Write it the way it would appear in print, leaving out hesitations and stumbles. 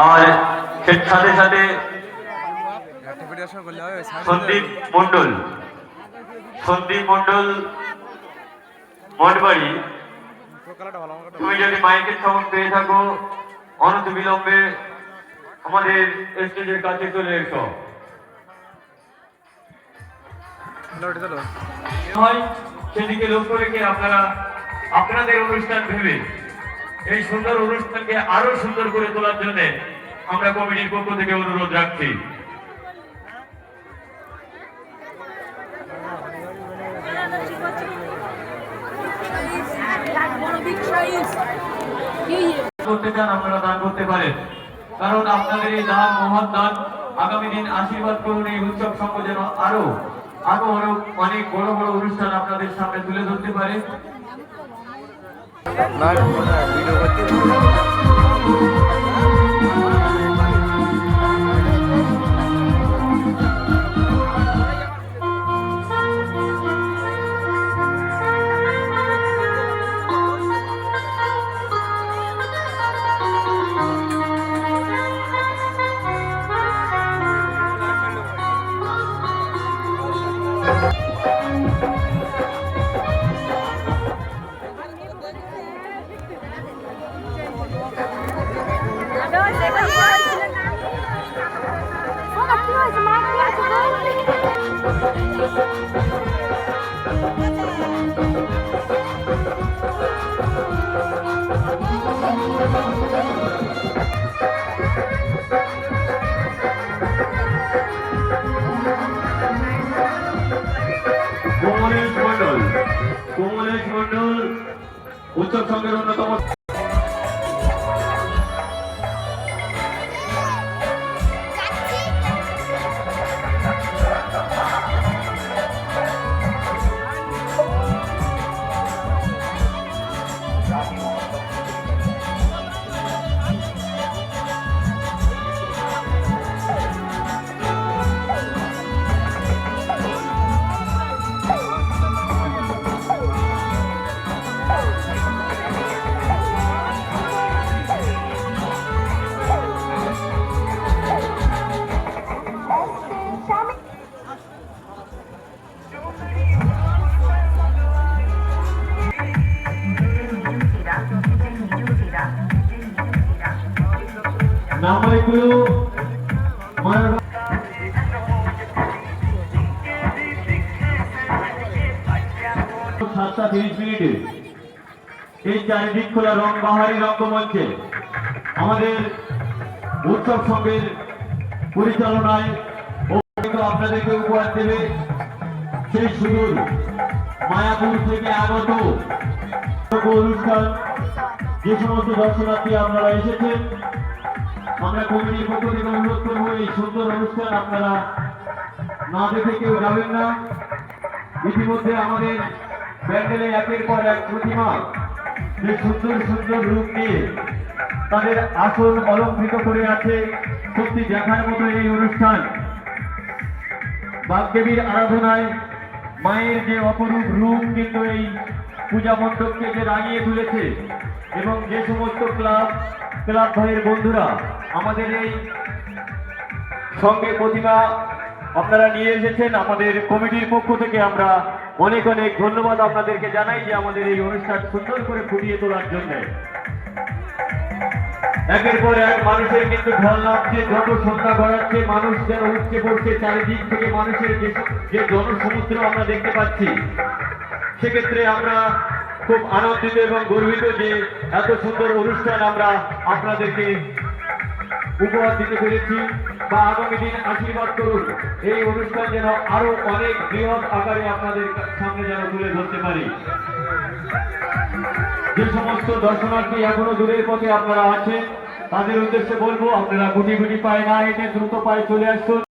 আর সাথে সাথে সন্দীপ মন্ডল মঠবাড়ি, তুমি যদি মাইকের সাউন্ড পেয়ে থাকো অনন্ত বিলম্বে আমাদের স্টেজের কাছে চলে এসো। সেদিকে লক্ষ্য রেখে আপনারা আপনাদের অনুষ্ঠান ভেবে এই সুন্দর অনুষ্ঠানকে আরো সুন্দর করে তোলার জন্য আমরা কমিটির পক্ষ থেকে অনুরোধ রাখছি। করতে চান আপনারা দান করতে পারেন, কারণ আপনাদের এই দান মহৎ দান আগামী দিন আশীর্বাদ করুন এই উৎসব সংঘ যেন আরো অনেক বড় বড় অনুষ্ঠান আপনাদের সামনে তুলে ধরতে পারে। কমলেশ মন্ডল উৎসব সংঘের অন্যতম নামগুলো 7:30 মিনিটে এই চারিদিক খোলা রং বাহারি রঙ্গমঞ্চে আমাদের উৎসব সংঘের পরিচালনায় আপনাদেরকে উপহার দেবে সেই সুদূর মায়াপুর থেকে আগত অনুষ্ঠান। যে সমস্ত দর্শনার্থী আপনারা এসেছেন, আমরা কমিটির পক্ষ থেকে অনুরোধ করবো এই সুন্দর অনুষ্ঠান আপনারা না দেখে কেউ যাবেন না। ইতিমধ্যে আমাদের প্যান্ডেলে একের পর এক প্রতিমা যে সুন্দর সুন্দর রূপ নিয়ে তাদের আসন অলঙ্কৃত করে আছে। সত্যি দেখার মতো এই অনুষ্ঠান। বাগদেবীর আরাধনায় মায়ের যে অপরূপ রূপ কিন্তু এই পূজা মণ্ডপকে যে রাঙিয়ে তুলেছে, এবং যে সমস্ত ক্লাব ভাইয়ের বন্ধুরা আমাদের এই সঙ্গে প্রতিমা আপনারা নিয়ে এসেছেন, আমাদের কমিটির পক্ষ থেকে আমরা অনেক অনেক ধন্যবাদ আপনাদেরকে জানাই যে আমাদের এই অনুষ্ঠান সুন্দর করে ফুটিয়ে তোলার জন্য। একের পর এক মানুষের কিন্তু ঢল নামছে, যত সন্ধ্যা গড়াচ্ছে মানুষ যেন উঠছে পড়ছে, চারিদিক থেকে মানুষের যে জনসমুদ্র আমরা দেখতে পাচ্ছি। সেক্ষেত্রে আমরা খুব আনন্দিত এবং গর্বিত যে এত সুন্দর অনুষ্ঠান আমরা আপনাদেরকে উপহার দিতে পেরেছি। বা আগামী দিন আশীর্বাদ করুন এই অনুষ্ঠান যেন আরো অনেক বৃহৎ আকারে আপনাদের সামনে যেন তুলে ধরতে পারি। যে সমস্ত দর্শনার্থী এখনো দূরের পথে আপনারা আছেন তাদের উদ্দেশ্যে বলবো, আপনারা গুটি গুটি পায়ে না হেঁটে দ্রুত পায়ে চলে আসুন।